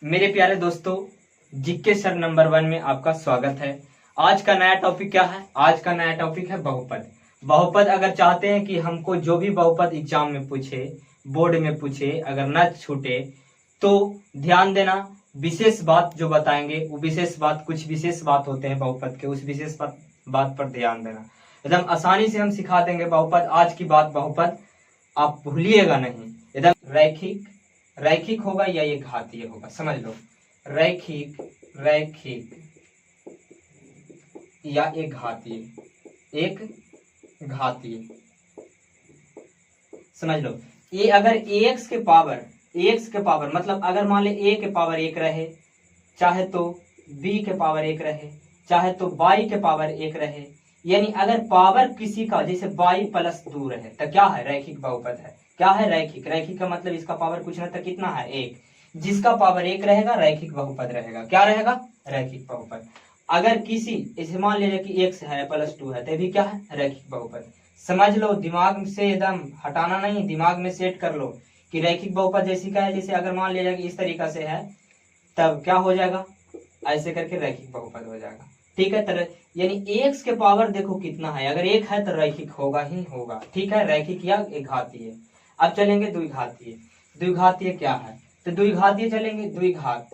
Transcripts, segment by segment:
मेरे प्यारे दोस्तों, जीके सर नंबर 1 में आपका स्वागत है। आज का नया टॉपिक क्या है? आज का नया टॉपिक है बहुपद। बहुपद अगर चाहते हैं कि हमको जो भी बहुपद एग्जाम में पूछे, बोर्ड में पूछे, अगर न छूटे तो ध्यान देना। विशेष बात जो बताएंगे वो विशेष बात, कुछ विशेष बात होते हैं बहुपद के, उस विशेष बात पर ध्यान देना। एकदम आसानी से हम सिखा देंगे बहुपद। आज की बात बहुपद आप भूलिएगा नहीं। एकदम रैखिक होगा या ये घातीय होगा, समझ लो। रैखिक या एक घातीय समझ लो। ये अगर एक्स के पावर मतलब अगर मान ले ए के पावर 1 रहे, चाहे तो बी के पावर 1 रहे, चाहे तो बाई के पावर 1 रहे, यानी अगर पावर किसी का जैसे बाई प्लस 2 रहे तो क्या है? रैखिक बहुपद है। क्या है? रैखिक का मतलब इसका पावर कुछ ना तो कितना है? 1। जिसका पावर 1 रहेगा रैखिक बहुपद रहेगा। क्या रहेगा? रैखिक बहुपद। अगर किसी इसे मान लीजिए कि x है प्लस 2 है तो भी क्या है? रैखिक बहुपद। समझ लो, दिमाग से एकदम हटाना नहीं, दिमाग में सेट कर लो कि रैखिक बहुपद जैसी का है। जैसे अगर मान लीजिए कि इस तरीका से है तब क्या हो जाएगा? ऐसे करके रैखिक बहुपद हो जाएगा। ठीक है, तरह यानी x के पावर देखो कितना है, अगर 1 है तो रैखिक होगा ही होगा। ठीक है, रैखिक या एक घातीय। अब चलेंगे द्विघातीय। द्विघातीय क्या है? तो द्विघातीय चलेंगे। द्विघात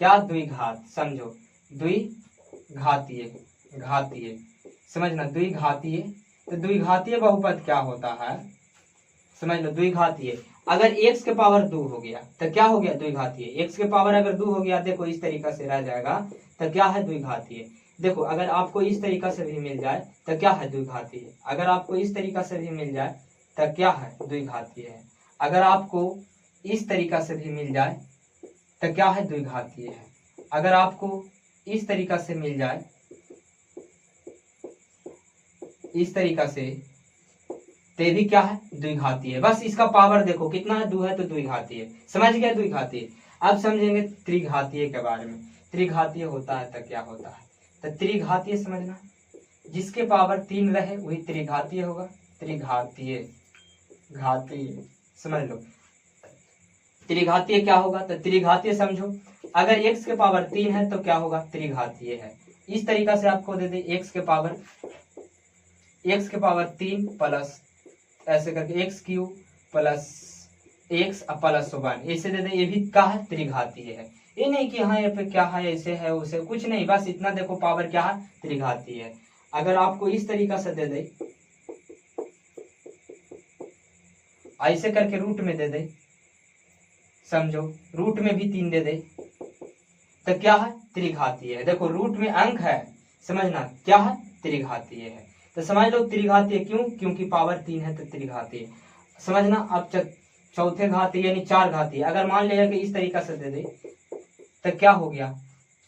क्या? द्विघात समझो। घातीय समझना। द्विघातीय तो द्विघातीय बहुपद क्या होता है समझ लो। द्विघातीय अगर x के पावर 2 हो गया तो क्या हो गया? द्विघातीय। x के पावर अगर 2 हो गया, देखो इस तरीका से रह जाएगा तो क्या है? द्विघातीय। देखो अगर आपको इस तरीका से भी मिल जाए तो क्या है? द्विघातीय। अगर आपको इस तरीका से भी मिल जाए तो क्या है? द्विघातीय है। अगर आपको इस तरीका से भी मिल जाए तो क्या है? द्विघातीय है। अगर आपको इस तरीका से मिल जाए, इस तरीका से, ते भी क्या है? द्विघातीय। बस इसका पावर देखो कितना है? 2 है तो द्विघातीय। समझ गया? द्विघातीय। अब समझेंगे त्रिघातीय के बारे में। त्रिघातीय होता है तो क्या होता है? तो त्रिघातीय समझना, जिसके पावर 3 रहे वही त्रिघातीय होगा। त्रिघातीय समझ लो। त्रिघातीय क्या होगा? तो त्रिघातीय समझो, अगर x के पावर 3 है तो क्या होगा? त्रिघातीय है। इस तरीका से आपको दे दे x के पावर 3 प्लस ऐसे करके x³ प्लस x प्लस 1 ऐसे दे दे, ये भी क्या है? त्रिघातीय है। ये नहीं कि हाँ ये पे क्या है, ऐसे है उसे, कुछ नहीं, बस इतना देखो पावर क्या है? त्रिघातीय है। अगर आपको इस तरीका से दे दे, ऐसे करके रूट में दे दे, समझो, रूट में भी 3 दे दे तो क्या है? त्रिघातीय है। देखो रूट में अंक है, समझना क्या है? त्रिघातीय है। तो समझ लो त्रिघातीय क्यों? क्योंकि पावर 3 है तो त्रिघातीय। समझना। अब चौथे घातीय यानी 4 घातीय। अगर मान लिया कि इस तरीका से दे दे तो क्या हो गया?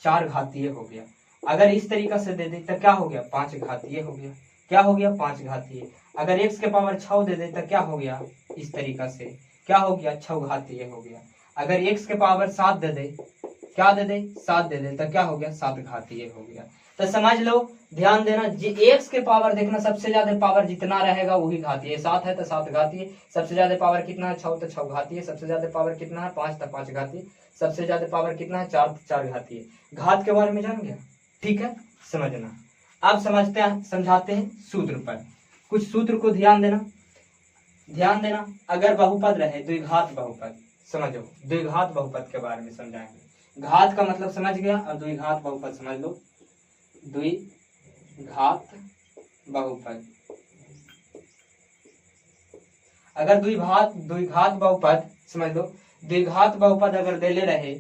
4 घातीय हो गया। अगर इस तरीका से दे दे तो क्या हो गया? 5 घातीय हो गया। क्या हो गया? 5 घातीय। अगर x के पावर 6 दे दे तो क्या हो गया? इस तरीका से क्या हो गया? 6 घातीय हो गया। अगर x के पावर 7 दे दे, क्या दे दे? 7 दे दे तो क्या हो गया? 7 घातीय हो गया। तो समझ लो, ध्यान देना, x के पावर देखना, सबसे ज्यादा पावर जितना रहेगा वही घातीय। 7 है तो 7 घातीय। सबसे ज्यादा पावर कितना है? 6 तो 6 घातीय। सबसे ज्यादा पावर कितना है? 5 तो 5 घातीय। सबसे ज्यादा पावर कितना है? 4 तो 4 घातीय। घात के बारे में जान गया? ठीक है, समझना। अब समझाते हैं सूत्र पर। कुछ सूत्र को ध्यान देना। अगर बहुपद रहे, द्विघात बहुपद समझो, द्विघात बहुपद के बारे में समझाएंगे। घात का मतलब समझ गया और द्विघात बहुपद समझ लो। द्विघात बहुपद, अगर द्विघात बहुपद समझ लो। द्विघात बहुपद अगर देले रहे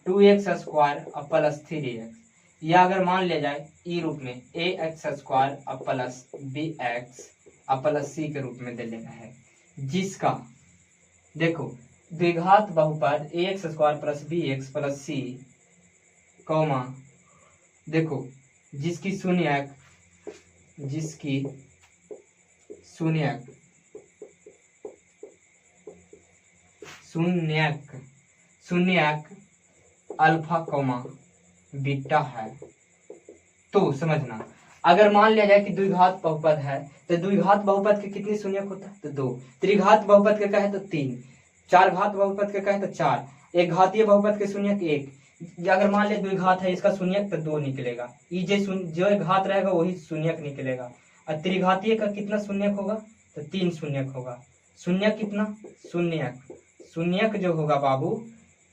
2x² प्लस 3x, या अगर मान ले जाए ई रूप में ax² plus bx plus c के रूप में दे लेना है, जिसका देखो द्विघात बहुपद ax² plus bx plus c comma, देखो जिसकी शून्यक अल्फा कौमा बीटा है। तो समझना, अगर मान लिया जाए कि द्विघात बहुपद है तो द्विघात बहुपद के कितने शून्यक होता है? तो 2। त्रिघात बहुपद के कहे तो 3, 4 घात बहुपद के कहे तो 4, एक घातीय बहुपद के शून्यक 1, अगर मान ले द्विघात है इसका शून्यक तो 2 निकलेगा। जो घात रहेगा वही शून्यक निकलेगा। और त्रिघातीय का कितना शून्यक होगा, तो 3 शून्यक होगा। शून्यक कितना, शून्यक जो होगा बाबू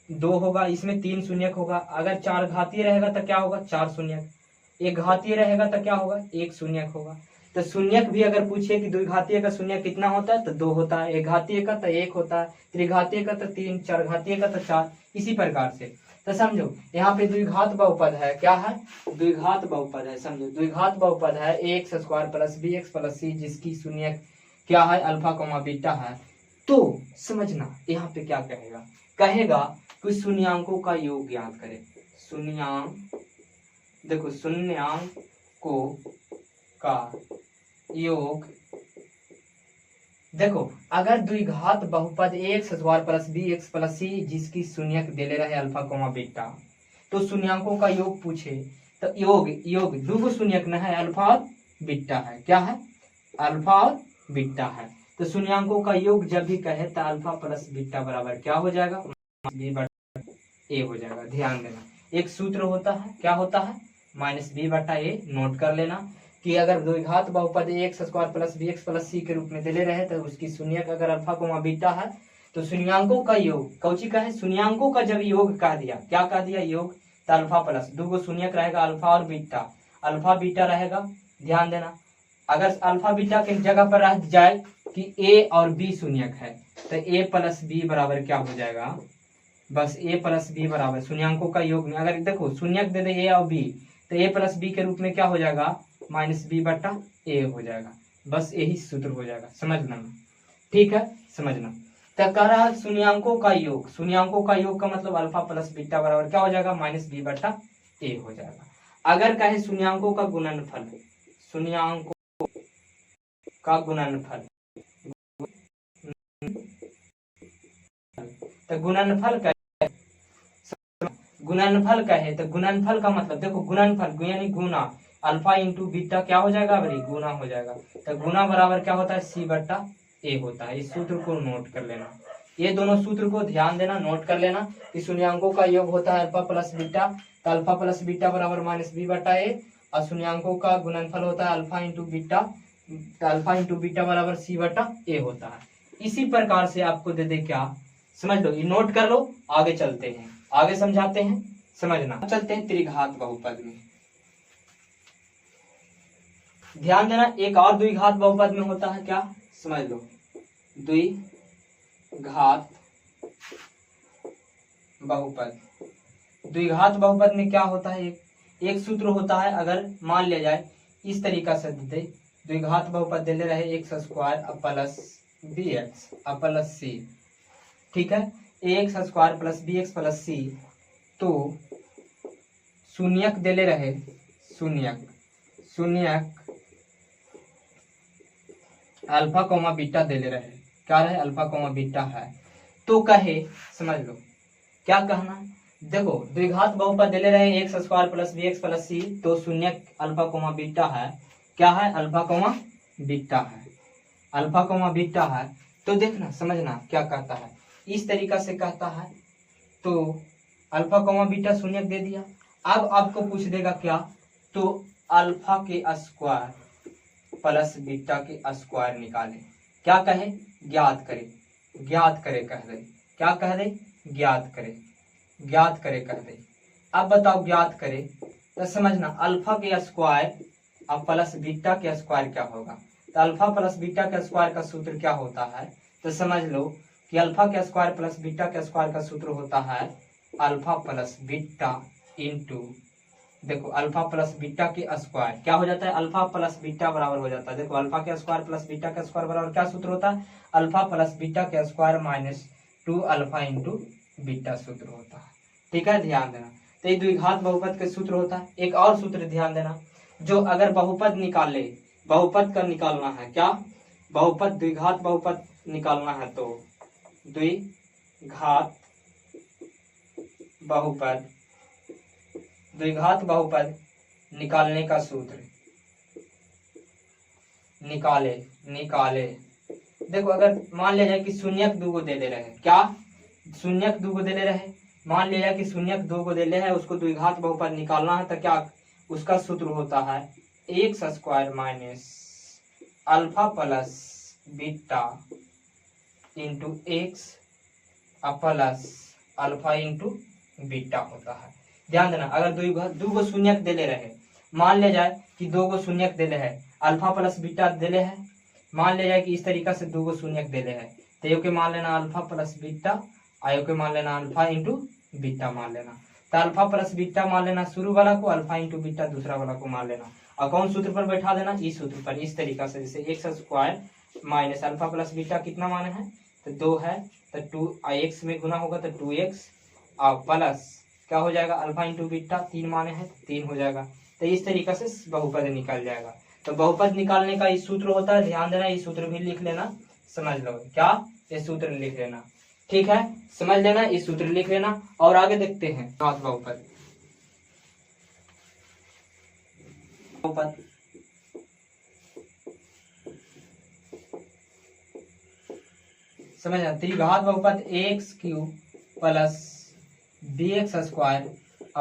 2 होगा, इसमें 3 शून्यक होगा। अगर 4 घातीय रहेगा तो क्या होगा, 4 शून्यक। एक घातीय रहेगा तो क्या होगा, 1 शून्यक होगा। तो शून्यक भी अगर पूछे कि द्विघातीय का शून्यक कितना होता है तो 2 होता है, एक घातीय का तो 1 होता है, त्रिघातीय का तो 3, चार घातीय का तो 4, इसी प्रकार से। तो समझो यहाँ पे द्विघात बहुपद है, क्या है, द्विघात बहुपद है। समझो द्विघात बहुपद है ax square plus bx plus c, जिसकी शून्यक क्या है, अल्फा कोमा बीटा है। तो समझना यहाँ पे क्या कहेगा, कहेगा कि शून्यांकों का योग ज्ञात करें। शून्यांक, देखो शून्यांकों का योग, देखो अगर द्विघात बहुपद x square plus b x plus c जिसकी शून्यक दे रहे अल्फा कोमा बीटा, तो शून्यांकों का योग पूछे तो योग दो शून्यक न है, अल्फा और बीटा है। क्या है, अल्फा और बीटा है। तो शून्यांकों का योग जब भी कहे तो अल्फा प्लस बीटा बराबर क्या हो जाएगा, बी बटा ए हो जाएगा। ध्यान देना एक सूत्र होता है, क्या होता है, माइनस बी बटा ए। नोट कर लेना कि अगर द्विघात बहुपद x square plus b x plus c के रूप में दे रहे तो उसकी शून्यक अगर अल्फा कोमा बीटा है तो शून्यांकों का योग, कौची का है, शून्यांकों का जब योग कह दिया, क्या कह दिया, योग, तो अल्फा प्लस दो शून्यक रहेगा, अल्फा और बीटा, अल्फा बीटा रहेगा। ध्यान देना अगर अल्फा बीटा के जगह पर रह जाए कि ए और बी शून्यक है तो ए प्लस बी बराबर क्या हो जाएगा, बस ए प्लस बी बराबर शून्यांकों का योग में अगर देखो शून्यक दे दे ए और बी तो ए प्लस बी के रूप में क्या हो जाएगा, माइनस बी बटा ए हो जाएगा। बस यही सूत्र हो जाएगा, समझना, ठीक है, समझना। तो कह रहा है शून्यांकों का योग, शून्यांकों का योग का मतलब अल्फा प्लस बीटा बराबर क्या हो जाएगा, माइनस बी बटा ए हो जाएगा। अगर कहे शून्यांकों का गुणनफल, शून्यांकों का गुणनफल, तो गुणनफल कहे तो गुणनफल का मतलब देखो गुणनफल यानी गुना, अल्फा इंटू बीटा क्या हो जाएगा, बड़ी गुना हो जाएगा। तो गुना बराबर क्या होता है, सी बटा ए होता है। इस सूत्र को नोट कर लेना, ये दोनों सूत्र को ध्यान देना, नोट कर लेना कि शून्यांकों का योग होता है अल्फा प्लस बीटा, तो अल्फा प्लस बीटा बराबर माइनस बी बटा ए, और शून्यांकों का गुणनफल होता है अल्फा इंटू बीटा, तो अल्फा इंटू बीटा बराबर सी बटा ए होता है। इसी प्रकार से आपको दे दे क्या, समझ लो, ये नोट कर लो, आगे चलते हैं, आगे समझाते हैं, समझना। चलते हैं त्रिघात बहुपद में, ध्यान देना एक और द्विघात बहुपद में होता है, क्या समझ लो, द्विघात बहुपद। द्विघात बहुपद में क्या होता है, एक सूत्र होता है, अगर मान लिया जाए इस तरीका से दे, द्विघात बहुपद दे ले रहे x square plus b x plus c, ठीक है, x square plus b x plus c, तो शून्यक दे ले रहे, शून्यक अल्फा कोमा बीटा दे ले रहे, क्या रहे, अल्फा कोमा बीटा है। तो कहे, समझ लो क्या कहना, देखो द्विघात बहुपद दे ले रहे x square plus b x plus c, तो शून्यक अल्फा कोमा बीटा है, क्या है, अल्फा कोमा बीटा है, अल्फा कोमा बीटा है। तो देखना समझना क्या कहता है, इस तरीका से कहता है, तो अल्फा कोमा बीटा शून्यक दे दिया। अब आपको पूछ देगा क्या, तो अल्फा के स्क्वायर प्लस बीटा के स्क्वायर निकाले, क्या कहे, ज्ञात करे, ज्ञात करे कह दे, क्या कह दे, ज्ञात करे, ज्ञात करे कह दे। अब बताओ ज्ञात करे तो समझना अल्फा के स्क्वायर अब प्लस बीटा के स्क्वायर क्या होगा, तो अल्फा प्लस बीटा के स्क्वायर का सूत्र क्या होता है, तो समझ लो कि अल्फा के स्क्वायर प्लस बीटा के स्क्वायर का सूत्र होता है अल्फा प्लस बीटा इंटू, देखो अल्फा प्लस बीटा के स्क्वायर क्या हो जाता है, अल्फा प्लस बीटा बराबर हो जाता है, देखो अल्फा के स्क्वायर प्लस बीटा के स्क्वायर बराबर क्या सूत्र होता है, अल्फा प्लस बीटा के square minus 2 alpha into beta सूत्र होता है, ठीक है, ध्यान देना। तो ये द्विघात बहुपद के सूत्र होता है। एक और सूत्र ध्यान देना, जो अगर बहुपद निकाले, बहुपद का निकालना है, क्या बहुपद, द्विघात बहुपद निकालना है, तो द्विघात बहुपद, द्विघात बहुपद निकालने का सूत्र, निकाले, देखो अगर मान लिया जाए कि शून्यक दो दे रहे हैं, क्या शून्यक 2 को देले रहे, मान लिया कि शून्यक 2 को देले है, उसको द्विघात बहुपद निकालना है तो क्या उसका सूत्र होता है x square minus alpha plus beta into x plus alpha into beta होता है। ध्यान देना, अगर दो गो शून्यक देले रहे, मान ले जाए कि 2 गो शून्यक देले है, अल्फा प्लस बीटा देले है, मान ले जाए कि इस तरीका से 2 गो शून्यक देले है, तो यो के मान लेना अल्फा प्लस बीटा, आयो के मान लेना अल्फा इंटू बीटा मान लेना। तो अल्फा प्लस बीटा मान लेना शुरू वाला को, अल्फा इंटू बीटा दूसरा वाला को मान लेना, और कौन सूत्र पर बैठा देना, इस सूत्र पर। इस तरीका से जैसे x square minus alpha plus beta कितना माने है तो 2 है, तो 2 एक्स में गुना होगा तो 2x और प्लस क्या हो जाएगा अल्फा इंटू बीटा 3 माने हैं 3 हो जाएगा। तो इस तरीका से बहुपद निकल जाएगा। तो बहुपद निकालने का इस सूत्र होता है, ध्यान देना, इस सूत्र भी लिख लेना, समझ लो क्या, ये सूत्र लिख लेना, ठीक है, समझ लेना, इस सूत्र लिख लेना। और आगे देखते हैं बहुपद। बहुपद समझना, त्रिघात बहुपद x cube plus b x square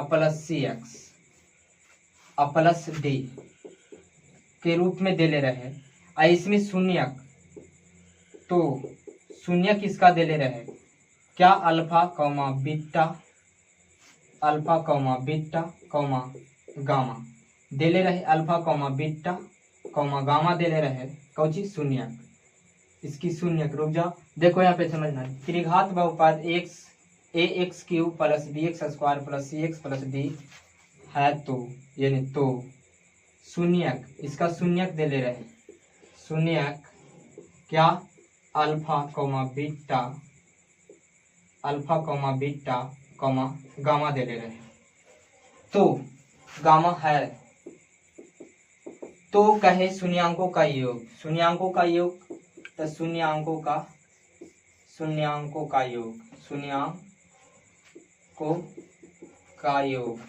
plus c x plus d के रूप में दे ले रहे, और इसमें शून्यक, तो शून्यक इसका दे ले रहे क्या alpha comma beta, alpha comma beta comma gamma दे ले रहे, alpha comma beta comma gamma दे ले रहे, कौन चीज शून्यक, इसकी शून्यक। रुक जाओ, देखो यहाँ पे समझना, त्रिघात बहुपद x a x cube plus b x square plus c x plus d है, तो यानी तो शून्यक, इसका शून्यक दे ले रहे, शून्यक क्या alpha comma beta, alpha comma beta comma gamma दे ले रहे, तो गामा है, तो कहे शून्यांकों का योग, शून्यांकों का योग, तो शून्यांकों का योग, शून्यांकों का योग,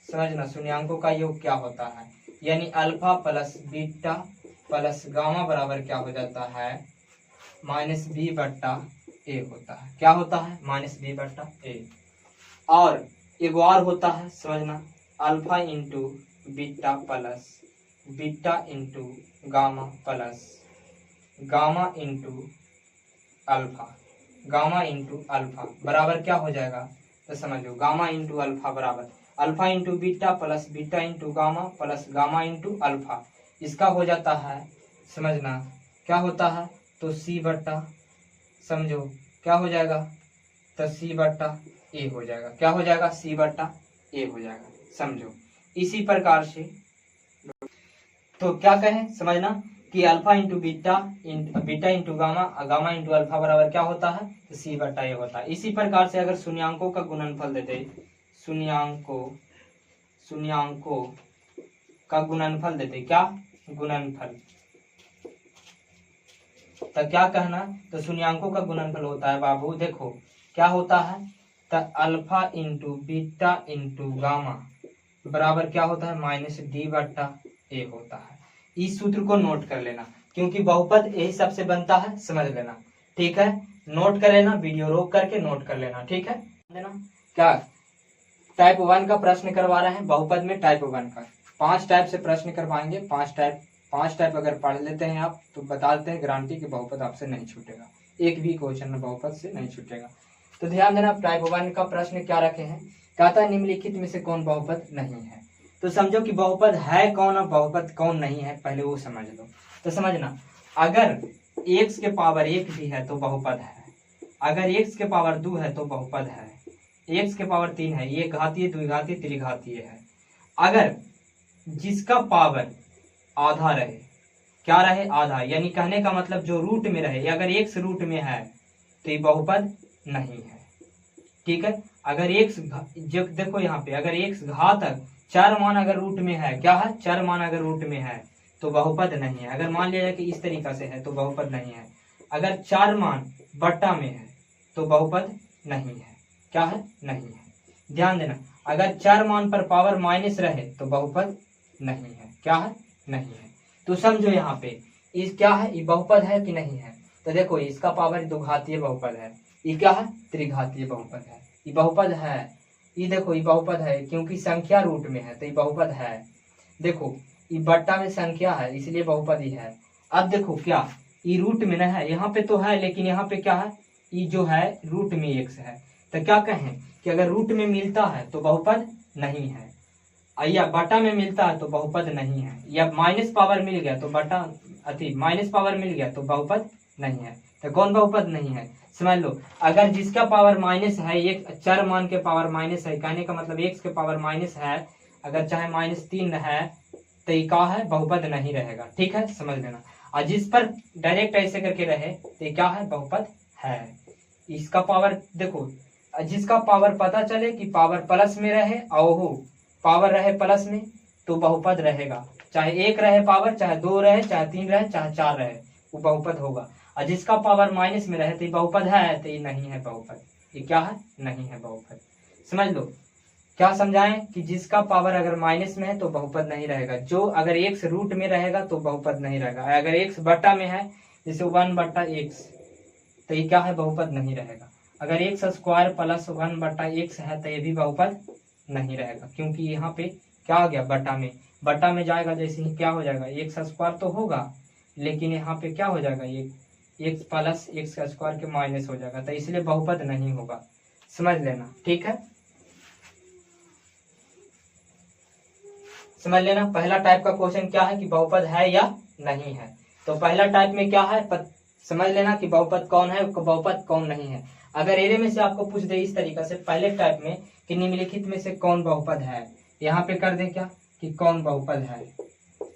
समझना, शून्यांकों का योग क्या होता है, यानी alpha plus beta plus gamma बराबर क्या हो जाता है माइनस बी बट्टा ए होता है। क्या होता है माइनस बी बट्टा ए। और एक और होता है, समझना, alpha into beta plus beta into gamma plus gamma into alpha, gamma into alpha बराबर क्या हो जाएगा, तो समझो, गामा इंटू अल्फा बराबर alpha into beta plus beta into gamma plus gamma into alpha, इसका हो जाता है, समझना, क्या होता है, तो सी बट्टा, समझो क्या हो जाएगा, तो सी बट्टा ए हो जाएगा। क्या हो जाएगा, सी बट्टा ए हो जाएगा, समझो। इसी प्रकार से तो क्या कहें, समझना कि alpha into beta beta into gamma, gamma into alpha बराबर क्या होता है, तो सी बट्टा ए होता है। इसी प्रकार से अगर शून्यांकों का गुणनफल देते, शून्यांकों का गुणनफल देते, क्या गुणनफल, तो क्या कहना, तो शून्यांकों का गुणनफल होता है बाबू, देखो क्या होता है, तो alpha into beta into gamma बराबर क्या होता है माइनस डी बट्टा ए होता है। इस सूत्र को नोट कर लेना, क्योंकि बहुपद यही सबसे बनता है, समझ लेना, ठीक है, नोट कर लेना, वीडियो रोक करके नोट कर लेना, ठीक है। देना क्या टाइप 1 का प्रश्न करवा रहे हैं बहुपद में, टाइप 1 का 5 टाइप से प्रश्न करवाएंगे, 5 टाइप अगर पढ़ लेते हैं आप तो बता देते हैं गारंटी कि बहुपद आपसे नहीं छूटेगा, एक भी क्वेश्चन बहुपद से नहीं छूटेगा। तो ध्यान देना, टाइप 1 का प्रश्न क्या रखे हैं, कहता है निम्नलिखित में से कौन बहुपद नहीं है। तो समझो कि बहुपद है कौन और बहुपद कौन नहीं है, पहले वो समझ लो। तो समझना, अगर x के पावर 1 भी है तो बहुपद है, अगर x के पावर 2 है तो बहुपद है, x के पावर 3 है, ये घातीय द्विघातीय त्रिघातीय है। अगर जिसका पावर आधा रहे, क्या रहे आधा, यानी कहने का मतलब जो रूट में रहे, अगर x रूट में है तो ये बहुपद नहीं है, ठीक है। अगर x जब देखो यहाँ पे, अगर x घातक 4 मान अगर रूट में है, क्या है 4 मान अगर रूट में है तो बहुपद नहीं है। अगर मान लिया जाए कि इस तरीका से है तो बहुपद नहीं है। अगर 4 मान बट्टा में है तो बहुपद नहीं है, क्या है नहीं है। ध्यान देना, अगर 4 मान पर पावर माइनस रहे तो बहुपद नहीं है, क्या है नहीं है। तो समझो यहाँ पे इस क्या है, ये बहुपद है कि नहीं है। तो देखो इसका पावर द्विघातीय बहुपद है, ये क्या है, त्रिघातीय बहुपद है, ये बहुपद है, ये देखो ये बहुपद है क्योंकि संख्या रूट में है तो ये बहुपद है। देखो ये बट्टा में संख्या है इसलिए बहुपद ही है। अब देखो क्या ये रूट में ना है, यहाँ पे तो है लेकिन यहाँ पे क्या है, ये जो है रूट में x है, तो क्या कहें कि अगर रूट में मिलता है तो बहुपद नहीं है, या बटा में मिलता है तो बहुपद नहीं है, या माइनस पावर मिल गया तो बटा माइनस पावर मिल गया तो बहुपद नहीं है। तो कौन बहुपद नहीं है, समझ लो। अगर जिसका पावर माइनस है, एक चर मान के पावर माइनस है, कहने का मतलब x के पावर माइनस है, अगर चाहे -3 है तो ये क्या है, बहुपद नहीं रहेगा। ठीक है, समझ लेना। और जिस पर डायरेक्ट ऐसे करके रहे तो ये क्या है, बहुपद है। इसका पावर देखो, जिसका पावर पता चले कि पावर प्लस में रहे और पावर रहे प्लस में तो बहुपद रहेगा, चाहे 1 रहे पावर, चाहे 2 रहे, चाहे 3 रहे, चाहे 4 रहे, वो बहुपद होगा। और जिसका पावर माइनस में रहे तो ये बहुपद है, तो ये नहीं है बहुपद। ये क्या है, नहीं है बहुपद। समझ लो क्या समझाएं कि जिसका पावर अगर माइनस में है तो बहुपद नहीं रहेगा, जो अगर x रूट में रहेगा तो बहुपद नहीं रहेगा, अगर x बट्टा में है जैसे 1/x तो ये क्या है, बहुपद नहीं रहेगा। अगर x² + 1/x है तो ये भी बहुपद नहीं रहेगा, क्योंकि यहाँ पे क्या आ गया, बट्टा में जाएगा, जैसे ही क्या हो जाएगा, x² तो होगा लेकिन यहाँ पे क्या हो जाएगा, ये x + x² के माइनस हो जाएगा, तो इसलिए बहुपद नहीं होगा। समझ लेना, ठीक है, समझ लेना। पहला टाइप का क्वेश्चन क्या है कि बहुपद है या नहीं है। तो पहला टाइप में क्या है, समझ लेना कि बहुपद कौन है, बहुपद कौन नहीं है। अगर एरे में से आपको पूछ दे इस तरीका से पहले टाइप में कि निम्नलिखित में से कौन बहुपद है, यहाँ पे कर दे क्या कि कौन बहुपद है।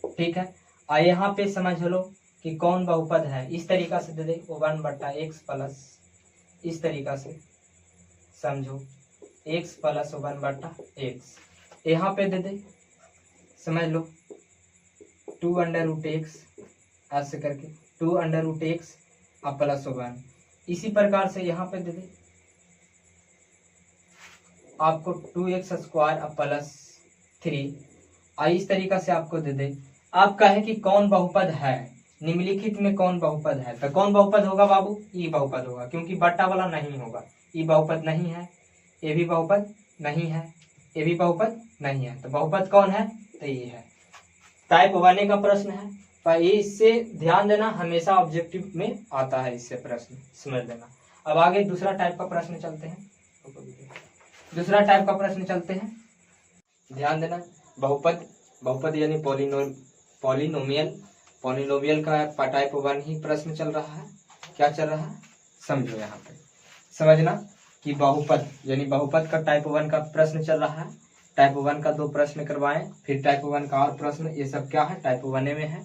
ठीक है, और यहाँ पे समझ लो कि कौन बहुपद है, इस तरीका से दे दे 1/x प्लस, इस तरीका से समझो x + 1/x, यहाँ पे दे दे समझ लो 2√x ऐसे करके 2√x और +1, इसी प्रकार से यहाँ पे दे दे आपको 2x² और +3, और इस तरीका से आपको दे दे। आप कहे कि कौन बहुपद है, निम्नलिखित में कौन बहुपद है, तो कौन बहुपद होगा बाबू, ये बहुपद होगा, क्योंकि बट्टा वाला नहीं होगा, ये बहुपद नहीं है, ये भी बहुपद नहीं है, ये भी बहुपद नहीं है, तो बहुपद कौन है, तो ये है। टाइप 1 का प्रश्न है, पर इससे ध्यान देना, हमेशा ऑब्जेक्टिव में आता है इससे प्रश्न, समझ लेना। अब आगे दूसरा टाइप का प्रश्न चलते हैं, दूसरा टाइप का प्रश्न चलते हैं, ध्यान देना। बहुपद यानी पॉलिनोमियल का टाइप 1 ही प्रश्न चल रहा है। क्या चल रहा है, समझो यहाँ पे समझना कि बहुपद यानी बहुपद का टाइप 1 का प्रश्न चल रहा है। टाइप 1 का 2 प्रश्न करवाएं, फिर टाइप 1 का और प्रश्न, ये सब क्या है, टाइप 1 में है।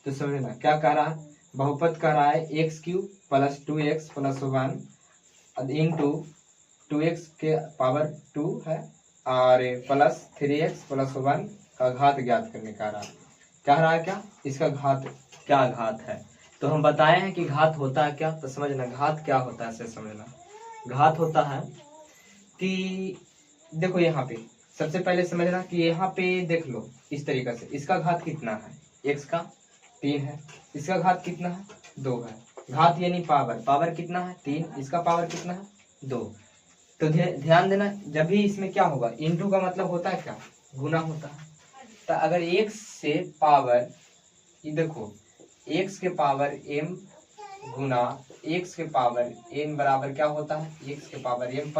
तो समझना क्या कह रहा है, बहुपद कह रहा है x³ + 2x + 1 इंटू 2x के पावर 2 है और +3x + 1 का घात ज्ञात करने का रहा। कह रहा है क्या, इसका घात, क्या घात है, तो हम बताए हैं कि घात होता है क्या, तो समझना घात क्या होता है, ऐसे समझना। घात होता है कि देखो यहाँ पे सबसे पहले समझना कि यहाँ पे देख लो इस तरीका से, इसका घात कितना है, x का 3 है, इसका घात कितना है, 2 है। घात यानी पावर कितना है, 3, इसका पावर कितना है, 2। तो ध्यान देना, जब भी इसमें क्या होगा, इंटू का मतलब होता है क्या, गुना होता है। तो अगर x से पावर, ये देखो x के पावर m गुना x के पावर n बराबर क्या होता है, x के पावर m +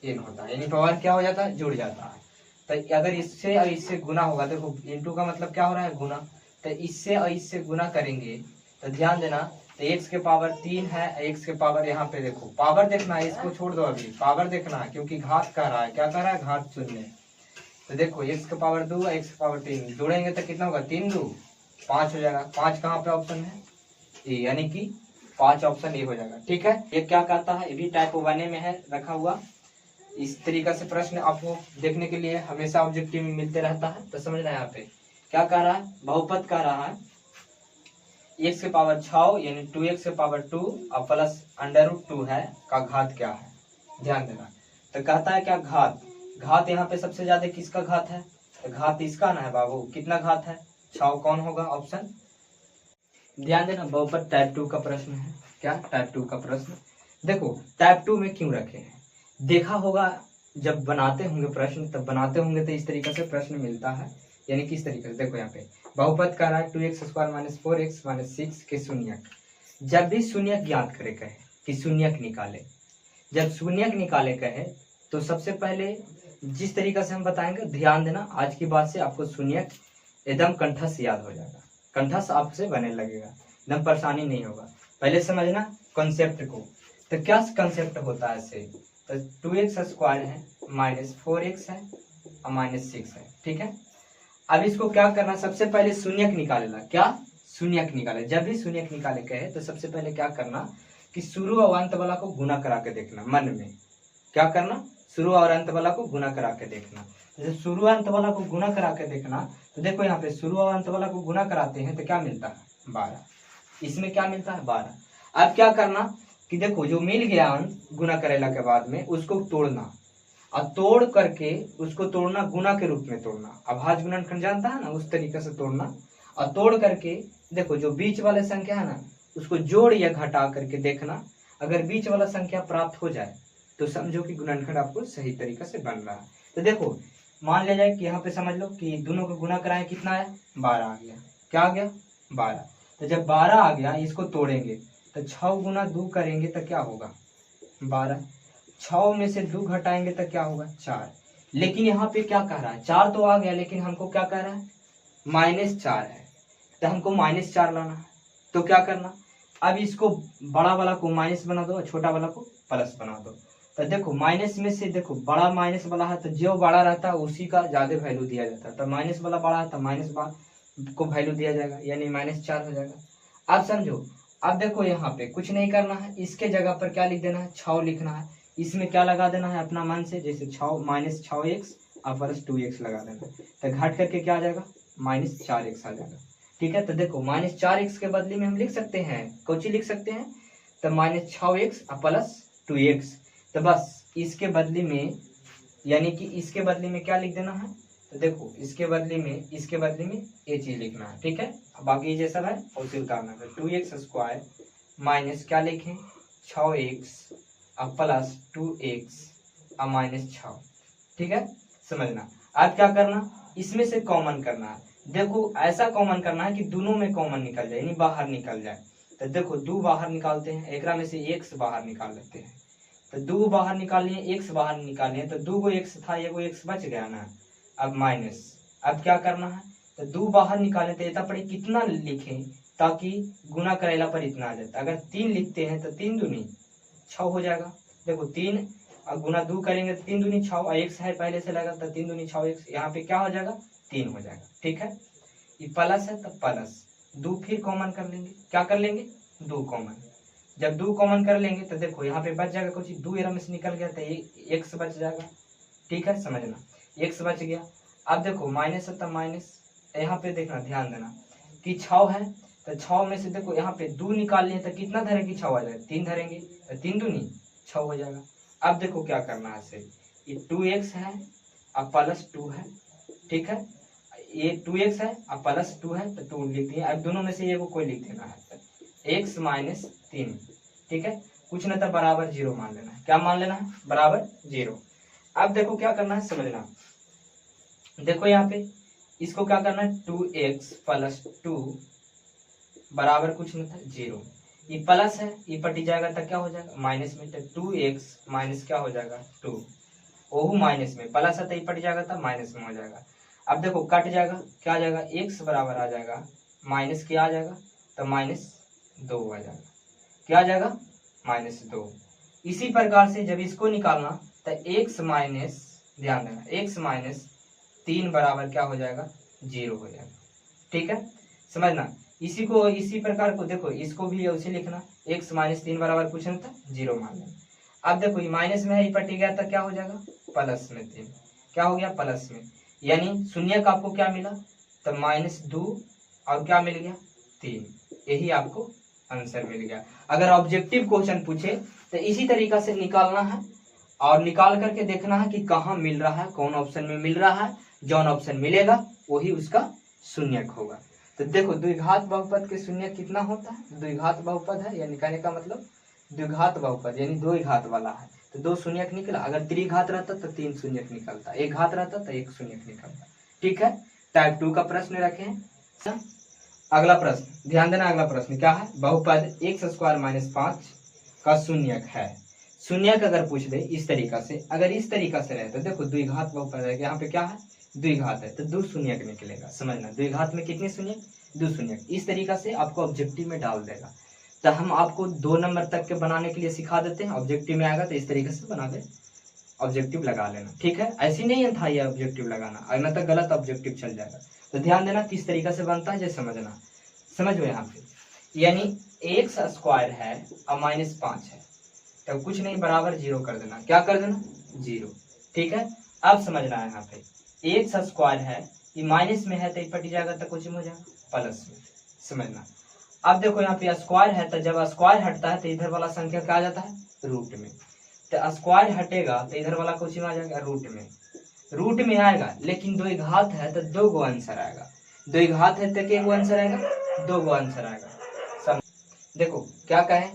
n होता है, यानी पावर क्या हो जाता है, जुड़ जाता है। तो अगर इससे और इससे गुना होगा, देखो इंटू का मतलब क्या हो रहा है, गुना, तो इससे और इससे गुना करेंगे तो ध्यान देना, तो x के पावर 3 है, x के पावर यहाँ पे देखो पावर देखना है, इसको छोड़ दो, अभी पावर देखना है क्योंकि घात कह रहा है, क्या कह रहा है, घात शून्य। तो देखो x के पावर 2 x के पावर 3 जोड़ेंगे तो कितना होगा, 3 2 5 हो जाएगा। 5 कहाँ पे ऑप्शन है, ए, यानी कि 5 ऑप्शन ए हो जाएगा। ठीक है, ये क्या कहता है, ये भी टाइप 1 में है रखा हुआ। इस तरीका से प्रश्न आपको देखने के लिए हमेशा ऑब्जेक्टिव में मिलते रहता है। तो समझना यहाँ पे क्या कह रहा है, बहुपद कह रहा है x के पावर 6 यानी 2x के पावर 2 और +√2 है का घात क्या है, ध्यान देना। तो कहता है क्या, घात यहाँ पे सबसे ज्यादा किसका घात है, तो घात इसका ना है बाबू, कितना घात है, 6। कौन होगा ऑप्शन, ध्यान देना। बहुपद टाइप 2 का प्रश्न है, क्या टाइप 2 का प्रश्न। देखो टाइप 2 में क्यों रखे हैं, देखा होगा जब बनाते होंगे प्रश्न, तब बनाते होंगे तो इस तरीके से प्रश्न मिलता है। यानी किस तरीके से, देखो यहाँ पे बहुपद का रहा है 2x² - 4x - 6 के शून्यक। जब भी शून्यक ज्ञात करे कहे कि शून्यक निकाले, जब शून्यक निकाले कहे तो सबसे पहले जिस तरीके से हम बताएंगे ध्यान देना, आज की बात से आपको शून्यक एकदम कंठस्थ याद हो जाएगा, कंठस्थ आपसे बनने लगेगा, एकदम परेशानी नहीं होगा। पहले समझना कॉन्सेप्ट को। तो क्या कॉन्सेप्ट होता है ऐसे, तो 2x² है -4x है और -6 है, ठीक है। अब इसको क्या करना, सबसे पहले शून्यक निकालेला, क्या शून्यक निकाले। जब भी शून्यक निकाले कहे तो सबसे पहले क्या करना कि शुरू और अंत वाला को गुना करा के देखना, मन में क्या करना, शुरू और अंत वाला को गुना करा के देखना। जब शुरू अंत वाला को गुना करा के देखना तो देखो यहाँ पे शुरू और अंत वाला को गुना कराते हैं तो क्या मिलता है 12, इसमें क्या मिलता है 12। अब क्या करना कि देखो जो मिल गया अंक गुना करेला के बाद में उसको तोड़ना, और तोड़ करके उसको तोड़ना गुना के रूप में तोड़ना, अभाज्य गुणनखंड जानता है ना, उस तरीके से तोड़ना। और तोड़ करके देखो जो बीच वाले संख्या है ना उसको जोड़ या घटा करके देखना, अगर बीच वाला संख्या प्राप्त हो जाए तो समझो कि गुणनखंड आपको सही तरीके से बन रहा है। तो देखो मान लिया जाए कि यहाँ पे समझ लो कि दोनों को गुना कराएं, कितना आया 12 आ गया, क्या आ गया 12। तो जब 12 आ गया इसको तोड़ेंगे तो 6 गुना 2 करेंगे तो क्या होगा 12, 6 में से 2 घटाएंगे तो क्या होगा 4। लेकिन यहाँ पे क्या कह रहा है, 4 तो आ गया लेकिन हमको क्या कह रहा है -4 है, तो हमको -4 लाना है। तो क्या करना, अब इसको बड़ा वाला को माइनस बना दो और छोटा वाला को प्लस बना दो। तो देखो माइनस में से देखो बड़ा माइनस वाला है तो जो बड़ा रहता है उसी का ज्यादा वैल्यू दिया जाता है, तो माइनस वाला बड़ा है तो माइनस को वैल्यू दिया जाएगा, यानी -4 हो जाएगा। अब समझो, अब देखो यहाँ पे कुछ नहीं करना है, इसके जगह पर क्या लिख देना है 6 लिखना है, इसमें क्या लगा देना है अपना मन से, जैसे 6 -6x और +2x लगा देना, तो घट करके क्या आ जाएगा -4x आ जाएगा, ठीक है। तो देखो -4x के बदले में हम लिख सकते हैं, कौन सी लिख सकते हैं, तो -6x और +2x। तो बस इसके बदले में, यानी कि इसके बदले में क्या लिख देना है, तो देखो इसके बदले में ये चीज लिखना है, ठीक है। बाकी जैसा है उसे उतारना है। 2x² माइनस क्या लिखें 6x और +2x और -6, ठीक है, समझना। अब क्या करना, इसमें से कॉमन करना है, देखो ऐसा कॉमन करना है कि दोनों में कॉमन निकल जाए, यानी बाहर निकल जाए। तो देखो 2 बाहर निकालते हैं, एक में से x बाहर निकाल लेते हैं, तो 2 बाहर निकाल लिए, x बाहर निकाल लिए, तो 2 को x था, एगो x बच गया ना, अब माइनस। अब क्या करना है, तो 2 बाहर निकाले तो इतना पर कितना लिखें ताकि गुना करेला पर इतना आ जाता। अगर 3 लिखते हैं तो 3 दूनी 6 हो जाएगा। देखो 3 और गुना 2 करेंगे तो 3 दूनी 6 और x है पहले से लगा, तो 3 दूनी 6x, यहाँ पे क्या हो जाएगा 3 हो जाएगा, ठीक है। ये प्लस है तो प्लस 2 फिर कॉमन कर लेंगे, क्या कर लेंगे 2 कॉमन। जब 2 कॉमन कर लेंगे तो देखो यहाँ पे बच जाएगा कुछ, 2 एरम से निकल गया तो x बच जाएगा, ठीक है, समझना x बच गया। अब देखो माइनस है तो माइनस, यहाँ पे देखना ध्यान देना कि 6 है तो 6 में से देखो यहाँ पे 2 निकाल लिए तो कितना धरेंगे 6 आ जाएगा, 3 धरेंगे तो 3 दूनी 6 हो जाएगा। अब देखो क्या करना है, से ये 2x है और +2 है, ठीक है, ये 2x है और +2 है तो 2 लिख दिए। अब दोनों में से ये को कोई लिख देना है, x - 3, ठीक है, कुछ नहीं था बराबर 0 मान लेना है, क्या मान लेना है बराबर 0। अब देखो क्या करना है समझना, देखो यहाँ पे इसको क्या करना है 2x + 2 बराबर कुछ नहीं था 0, ये प्लस है ये पटी जाएगा तो क्या हो जाएगा माइनस में, तो 2x माइनस क्या हो जाएगा 2, ओहू माइनस में, प्लस है तो ये पट जाएगा तो माइनस में हो जाएगा। अब देखो कट जाएगा, क्या आ जाएगा x बराबर आ जाएगा माइनस क्या आ जाएगा तो -2 आ जाएगा, क्या आ जाएगा -2। इसी प्रकार से जब इसको निकालना तो x माइनस, ध्यान देना x - 3 बराबर क्या हो जाएगा 0 हो जाएगा, ठीक है, समझना। इसी को इसी प्रकार को देखो इसको भी उसे लिखना, x - 3 बराबर कुछ नहीं था 0 मान लेना। अब देखो ये माइनस में है ये पटी गया तो क्या हो जाएगा प्लस में 3, क्या हो गया प्लस में, यानी शून्य का आपको क्या मिला तो -2 और क्या मिल गया 3, यही आपको आंसर मिल गया। अगर ऑब्जेक्टिव क्वेश्चन पूछे तो इसी तरीका से निकालना है और निकाल करके देखना है कि कहाँ मिल रहा है, कौन ऑप्शन में मिल रहा है, जौन ऑप्शन मिलेगा वही उसका शून्यक होगा। तो देखो द्विघात बहुपद के शून्यक कितना होता है, द्विघात बहुपद है, यानी कहने का मतलब द्विघात बहुपद यानी दो ही घात वाला है तो दो शून्यक निकला। अगर त्रिघात रहता तो तीन शून्यक निकलता, एक घात रहता तो एक शून्यक निकलता। ठीक है, टाइप 2 का प्रश्न रखे हैं। अगला प्रश्न ध्यान देना, अगला प्रश्न क्या है, बहुपद x² - 5 का शून्यक है। शून्यक अगर पूछ दे इस तरीका से, अगर इस तरीका से रहे तो देखो द्विघात बहुपद है, यहाँ पे क्या है द्विघात है तो दो शून्यक निकलेगा। समझना, द्विघात में कितने शून्यक, दो शून्यक। इस तरीका से आपको ऑब्जेक्टिव में डाल देगा। तो हम आपको 2 नंबर तक के बनाने के लिए सिखा देते हैं, ऑब्जेक्टिव में आएगा तो इस तरीके से बना दे, ऑब्जेक्टिव लगा लेना। ठीक है, ऐसी नहीं था ये ऑब्जेक्टिव लगाना, अगर तक गलत ऑब्जेक्टिव चल जाएगा। तो ध्यान देना किस तरीके से बनता है, जैसे समझना, समझो यहाँ पे यानी x² है और -5 है तो कुछ नहीं बराबर 0 कर देना। क्या कर देना, 0। ठीक है, अब समझना है यहाँ पे x² है, ये माइनस में है तो ये पटी जाएगा तो कुछ हो जाएगा प्लस में। समझना, अब देखो यहाँ पे स्क्वायर है तो जब स्क्वायर हटता है तो इधर वाला संख्या क्या आ जाता है रूट में, तो स्क्वायर हटेगा तो इधर वाला कुछ में आ जाएगा रूट में आएगा। लेकिन दो घात है तो 2 गो आंसर आएगा, दो घात है तो क्या गो आंसर आएगा, 2 गो आंसर आएगा। देखो क्या कहे,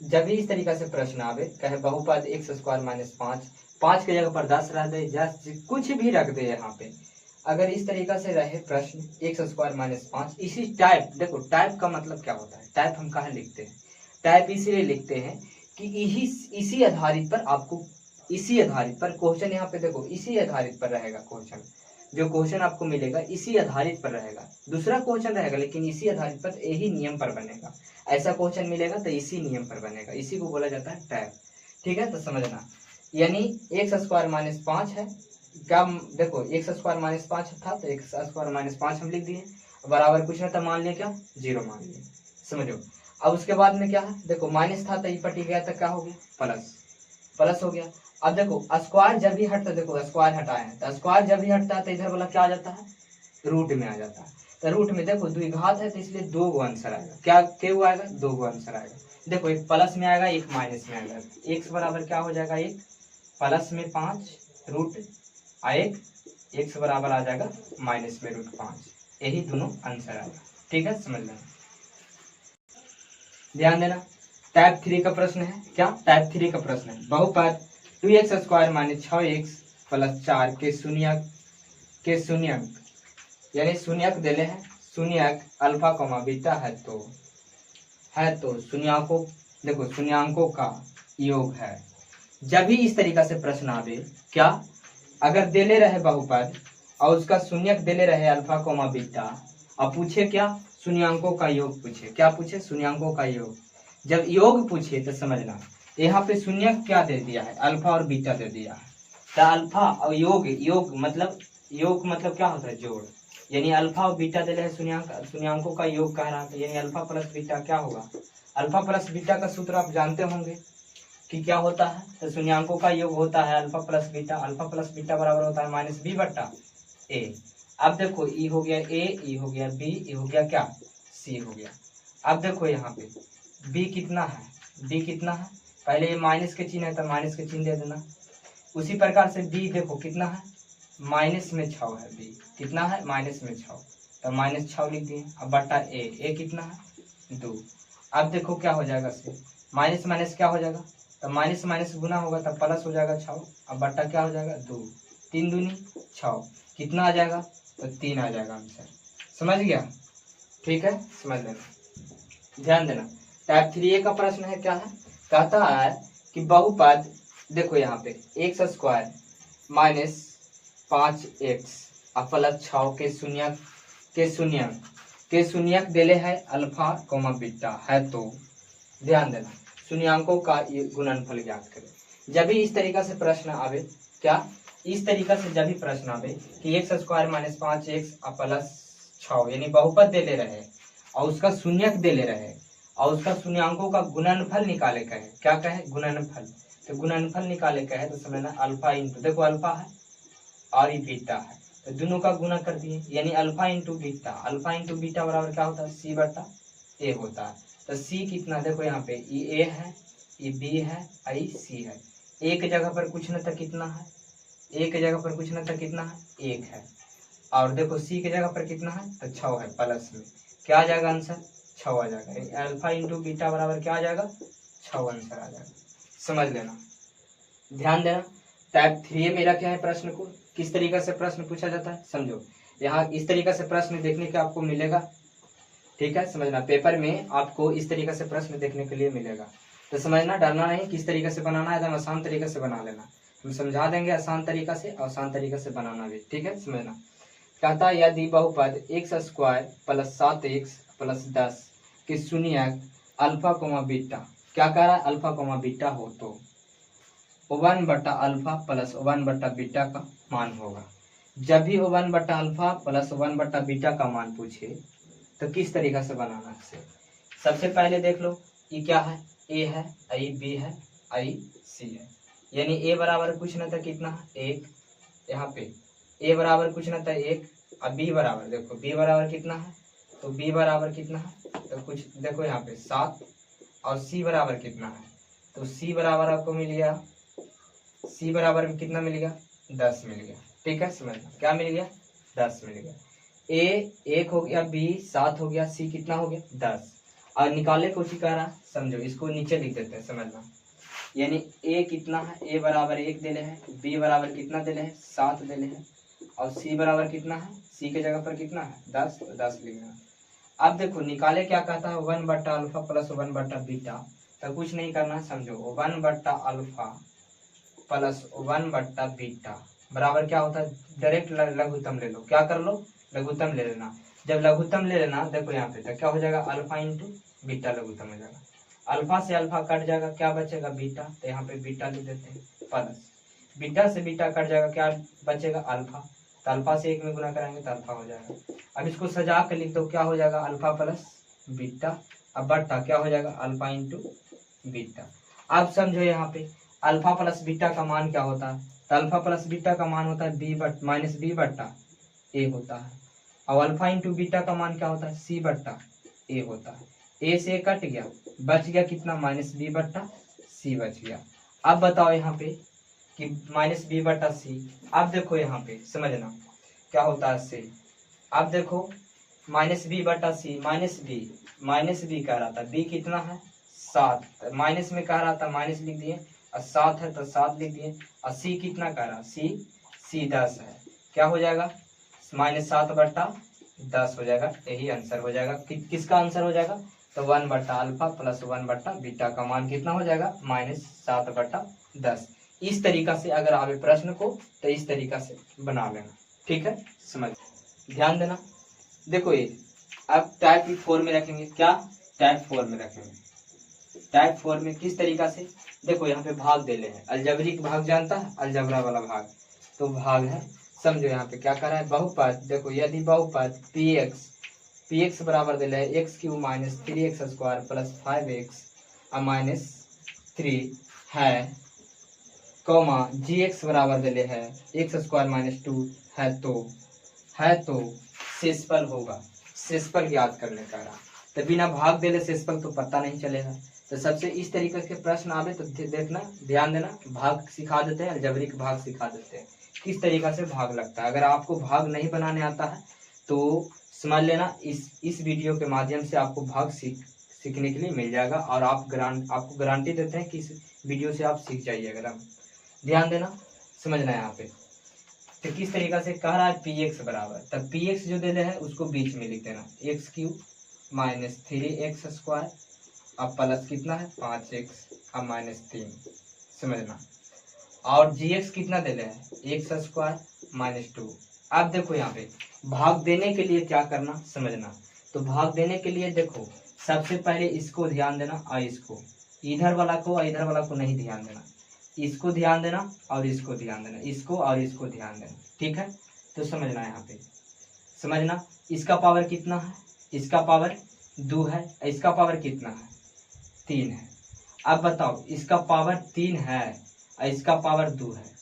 जब भी इस तरीका से प्रश्न आवे कहे बहुपद x² - 5, 5 के जगह पर 10 रह दे, कुछ भी रख दे यहाँ पे। अगर इस तरीका से रहे प्रश्न x² - 5, इसी टाइप, देखो टाइप का मतलब क्या होता है, टाइप हम कहाँ लिखते हैं, टाइप इसीलिए लिखते हैं कि इसी आधारित पर आपको, इसी आधारित पर क्वेश्चन यहाँ पे देखो इसी आधारित पर रहेगा क्वेश्चन, जो क्वेश्चन आपको मिलेगा इसी आधारित पर रहेगा। दूसरा क्वेश्चन रहेगा लेकिन इसी आधारित पर, यही नियम पर बनेगा। ऐसा क्वेश्चन मिलेगा तो इसी नियम पर बनेगा, इसी को बोला जाता है टाइप। ठीक है, तो समझना, यानी x² - 5 है, क्या देखो x² - 5 था तो x² - 5 हम लिख दिए, बराबर कुछ ना था मान लिया क्या 0 मान लिया। समझो, अब उसके बाद में क्या है, देखो माइनस था तो ये पटी गया तो क्या हो गया प्लस हो गया। अब देखो स्क्वायर जब भी हटता, देखो स्क्वायर हटाए हैं तो स्क्वायर जब भी हटता है तो इधर वाला क्या आ जाता है रूट में आ जाता है। तो रूट में देखो द्विघात है तो इसलिए 2 गो आंसर आएगा, क्या आएगा 2 गो आंसर आएगा। देखो एक प्लस में आएगा एक माइनस में आएगा, x बराबर क्या हो जाएगा, एक प्लस में 5 रूट और एक x बराबर आ जाएगा माइनस में √5, यही दोनों आंसर आएगा। ठीक है, समझ लेना, ध्यान देना। टाइप 3 का प्रश्न है, क्या टाइप 3 का प्रश्न है, बहुपद 2x² - 6x + 4 के शून्यक यानी शून्यक देले हैं, शून्यक अल्फा कॉमा बीटा है तो शून्यकों, देखो शून्यकों का योग है। जब भी इस तरीका से प्रश्न आवे, क्या अगर देले रहे बहुपद और उसका शून्यक देले रहे अल्फा कॉमा बीटा और पूछे क्या शून्यकों का योग पूछे, क्या पूछे शून्यकों का योग। जब योग पूछे तो समझना यहाँ पे शून्यक क्या दे दिया है, अल्फा और बीटा दे दिया है। तो अल्फा और योग मतलब क्या होता है जोड़, यानी अल्फा और बीटा दे रहे शून्यकों का योग कह रहा है, यानी अल्फा प्लस बीटा क्या होगा, अल्फा प्लस बीटा का सूत्र आप जानते होंगे कि क्या होता है, तो शून्यकों का योग होता है अल्फा प्लस बीटा बराबर होता है -b/a। अब देखो ई हो गया a, ई हो गया b, ई हो गया क्या c हो गया। अब देखो यहाँ पे b कितना है, पहले ये माइनस के चिन्ह है तो माइनस के चिन्ह दे देना। उसी प्रकार से b देखो कितना है, माइनस में 6 है, b कितना है माइनस में 6, तो -6 लिख दिए। अब बटा a कितना है 2। अब देखो क्या हो जाएगा से माइनस माइनस क्या हो जाएगा, तो माइनस माइनस गुना होगा तब प्लस हो जाएगा 6। अब बटा क्या हो जाएगा 2, 3 दूनी 6, कितना आ जाएगा तो 3 आ जाएगा आंसर। समझ गया, ठीक है, समझ लेना, ध्यान देना। टाइप 3A का प्रश्न है, क्या है, कहता है कि बहुपद देखो यहाँ पे x² - 5x + 6 के शून्यक देले है अल्फा कॉमा बीटा है तो ध्यान देना शून्यकों का गुणनफल ज्ञात करें। जब भी इस तरीका से प्रश्न आवे, क्या इस तरीका से जब भी प्रश्न आवे कि x² - 5x + 6 यानी बहुपद देले रहे और उसका शून्यक देले रहे और उसका शून्यकों का गुणनफल निकाले कहे, क्या कहे गुणनफल, तो गुणनफल निकाले कहे तो समझना अल्फा इंटू, देखो अल्फा है और ये बीटा है तो दोनों का गुणा कर दिए, यानी अल्फा इंटू बीटा बराबर क्या होता है c/a होता है। तो c कितना, देखो यहाँ पे ये a है, ये b है और ये c है, एक जगह पर कुछ न तो कितना है, एक जगह पर कुछ न तो कितना है 1 है, और देखो c के जगह पर कितना है तो 6 है, प्लस में क्या आ जाएगा आंसर 6 आ जाएगा, अल्फा इंटू बीटा बराबर क्या आ जाएगा 6 आंसर आ जाएगा। समझ लेना, ध्यान देना। टाइप 3 मेरा क्या है, प्रश्न को किस तरीके से प्रश्न पूछा जाता है समझो। यहाँ इस तरीके से प्रश्न देखने के आपको मिलेगा, ठीक है, समझना। पेपर में आपको इस तरीके से प्रश्न देखने के लिए मिलेगा, तो समझना, डरना नहीं। किस तरीके से बनाना है, एकदम आसान तरीके से बना लेना। हम समझा देंगे आसान तरीका से, आसान तरीके से बनाना भी, ठीक है, समझना। कहता है यदि बहुपद x² + 7x + 10 के शून्यक अल्फा कोमा बीटा, क्या कह रहा है, अल्फा कोमा बीटा हो तो 1/अल्फा + 1/बीटा का मान होगा। जब भी 1/अल्फा + 1/बीटा का मान पूछे तो किस तरीका से बनाना है। सबसे पहले देख लो, ये क्या है, ए है, आई बी है, आई सी है। यानी ए बराबर कुछ ना था कितना, 1, यहाँ पे ए बराबर कुछ ना था 1, और बी बराबर देखो, बी बराबर कितना है, तो बी बराबर कितना है, तो कुछ देखो यहाँ पे 7, और सी बराबर कितना है, तो सी बराबर आपको मिल गया, सी बराबर में कितना मिल गया, 10 मिल गया, ठीक है, समझना, क्या मिल गया, 10 मिल गया। ए 1 हो गया, बी 7 हो गया, सी कितना हो गया, 10। और निकाले को कह रहा, समझो, इसको नीचे लिख देते हैं, समझना। यानी ए कितना है, ए बराबर 1 देले है, बी बराबर कितना देले है, 7 देले है, और सी बराबर कितना है, सी के जगह पर कितना है, 10, तो 10 लिखना। अब देखो निकाले क्या कहता है, 1/अल्फा + 1/बीटा, तो कुछ नहीं करना, समझो, 1/अल्फा + 1/बीटा बराबर क्या होता है, डायरेक्ट लघुत्तम ले लो, क्या कर लो, लघुत्तम ले लेना। जब लघुत्तम ले लेना, देखो यहाँ पे तो क्या हो जाएगा, अल्फा इंटू बीटा लघुत्तम हो जाएगा। अल्फा से अल्फा कट जाएगा, क्या बचेगा, बीटा, तो यहाँ पे बीटा लिख देते हैं, प्लस बीटा से बीटा कट जाएगा, क्या बचेगा, अल्फा, तो अल्फा से 1 में गुना कराएंगे तो अल्फा हो जाएगा। अब इसको सजा के लिख दो, क्या हो जाएगा, अल्फा + बीटा, अब बट्टा क्या हो जाएगा, अल्फा इंटू बीटा। अब समझो यहाँ पे अल्फा + बीटा का मान क्या होता है, तो अल्फा + बीटा का मान होता है -b/a होता है, और अल्फा इंटू बीटा का मान क्या होता है, c/a होता है। ए से कट गया, बच गया कितना, -b/c बच गया। अब बताओ यहाँ पे कि -b/c, अब देखो यहाँ पे समझना क्या होता है से, अब देखो -b/c, -b कह रहा था, b कितना है, 7, माइनस में कह रहा था, माइनस लिख दिए, और 7 है तो 7 लिख दिए, और c कितना कह रहा, c 10 है, क्या हो जाएगा, -7/10 हो जाएगा, यही आंसर हो जाएगा। किसका आंसर हो जाएगा, तो 1/अल्फा + 1/बीटा का मान कितना हो जाएगा, -7/10। इस तरीका से अगर आवे प्रश्न को तो इस तरीका से बना लेना, ठीक है, समझ, ध्यान देना। देखो ये अब टाइप 4 में रखेंगे, क्या टाइप 4 में रखेंगे, टाइप 4 में किस तरीका से, देखो यहाँ पे भाग दे ले हैं, अलजबरिक भाग जानता है, अलजबरा वाला भाग, तो भाग है, समझो यहाँ पे क्या कर रहा है, बहुपद, देखो यदि बहुपद px बराबर दे ले x³ - 3x² + 5x - 3 है, कौमा gx बराबर दे ले है x² - 2 है तो शेषफल होगा, शेषफल याद करने का रहा, तो बिना भाग देले शेषफल तो पता नहीं चलेगा। तो सबसे इस तरीके के प्रश्न आवे तो देखना, ध्यान देना, भाग सिखा देते हैं, अलजबरिक भाग सिखा देते हैं, किस तरीका से भाग लगता है। अगर आपको भाग नहीं बनाने आता है तो समझ लेना, इस वीडियो के माध्यम से आपको भाग सीखने के लिए मिल जाएगा, और आपको गारंटी देते हैं कि इस वीडियो से आप सीख जाइएगा। ध्यान देना, समझना यहाँ पे तो किस तरीका से कह रहा है, px बराबर, तब px जो दे है उसको बीच में लिख देना, x³ - 3x² अब प्लस कितना है, 5x अब -3, समझना। और gx कितना दे है, x² - 2। अब देखो यहाँ पे भाग देने के लिए क्या करना, समझना। तो भाग देने के लिए देखो सबसे पहले इसको ध्यान देना, और इसको, इधर वाला को नहीं ध्यान देना, इसको ध्यान देना और इसको ध्यान देना, इसको और इसको ध्यान देना, ठीक है। तो समझना यहाँ पे, समझना, इसका पावर कितना है, इसका पावर 2 है, इसका पावर कितना है, 3 है। अब बताओ इसका पावर 3 है और इसका पावर 2 है,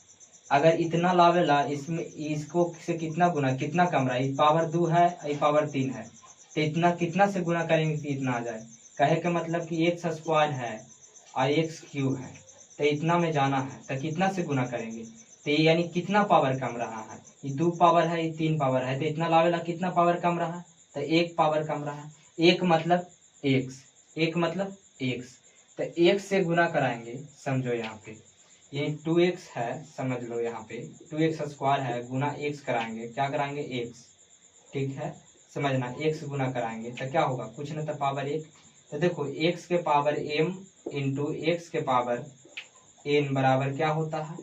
अगर इतना लावेला इसमें इसको से कितना गुना, कितना कम रहा, ये पावर 2 है ये पावर 3 है, तो इतना कितना से गुना करेंगे कि इतना आ जाए, कहे के मतलब कि x² है और x³ है, तो इतना में जाना है, तो कितना से गुना करेंगे, तो यानी कितना पावर कम रहा है, ये 2 पावर है ये 3 पावर है, तो इतना लावेला कितना पावर कम रहा है, तो 1 पावर कम रहा है, 1 मतलब x, 1 मतलब x, तो x से गुना कराएंगे, समझो यहाँ पे ये 2x है, समझ लो यहाँ पे 2x स्क्वायर है, गुना x कराएंगे, क्या कराएंगे x, ठीक है, समझना x गुना कराएंगे तो क्या होगा, कुछ नहीं तो पावर 1। तो देखो x के पावर m इंटू एक्स के पावर n बराबर क्या होता है,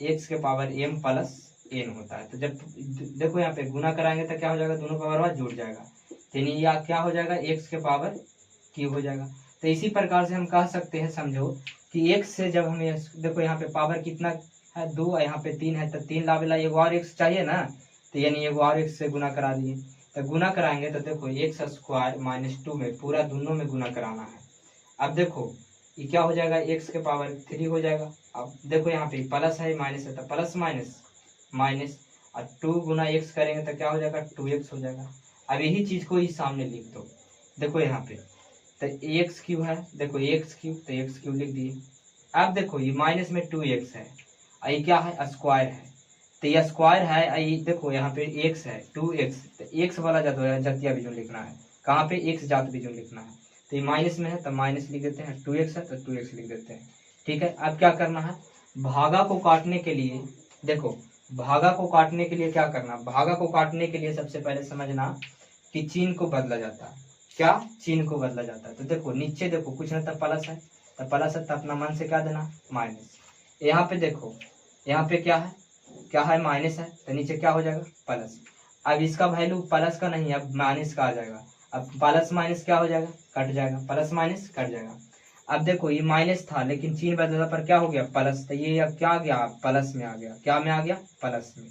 x के पावर m प्लस n होता है। तो जब देखो यहाँ पे गुना कराएंगे तो क्या हो जाएगा, दोनों पावर वाला जुड़ जाएगा, यानी या क्या हो जाएगा, x के पावर q हो जाएगा। तो इसी प्रकार से हम कह सकते हैं, समझो कि x से जब हमें देखो यहाँ पे पावर कितना है 2, यहाँ पे 3 है, तो 3 लावेला एगो और x चाहिए ना, तो यानी एगो और x से गुना करा दिए। तो गुना कराएंगे तो देखो एक्स स्क्वायर माइनस 2 में पूरा दोनों में गुना कराना है। अब देखो ये क्या हो जाएगा, x के पावर 3 हो जाएगा। अब देखो यहाँ पे प्लस है माइनस है, तो प्लस माइनस माइनस, और 2 गुना x करेंगे तो क्या हो जाएगा, 2x हो जाएगा। अब यही चीज को ही सामने लिख दो, देखो यहाँ पे तो एक्स क्यू है, देखो एक्स क्यू, तो एक्स क्यू लिख दिए। अब देखो ये माइनस में 2x है, ये क्या है, स्क्वायर है, तो ये स्क्वायर है, ये देखो यहाँ पे x है 2x, तो x वाला जातीय बीजों लिखना है, कहाँ पे x जात बीजों लिखना है, तो ये माइनस में है तो माइनस लिख देते हैं, 2x है तो 2x लिख देते हैं, ठीक है। अब क्या करना है, भागा को काटने के लिए, देखो भागा को काटने के लिए क्या करना, भागा को काटने के लिए सबसे पहले समझना कि चिन्ह को बदला जाता है, क्या चिन्ह को बदला जाता है। तो देखो नीचे देखो कुछ ना तो प्लस है, तो प्लस है तो अपना मन से क्या देना, माइनस। यहाँ पे देखो यहाँ पे क्या है माइनस है, तो नीचे क्या हो जाएगा, प्लस। अब इसका वैल्यू प्लस का नहीं, अब माइनस का आ जाएगा, अब प्लस माइनस क्या हो जाएगा, कट जाएगा, प्लस माइनस कट जाएगा। अब देखो ये माइनस था लेकिन चिन्ह बदलने पर क्या हो गया, प्लस, तो ये अब क्या आ गया, प्लस में आ गया, क्या में आ गया, प्लस में।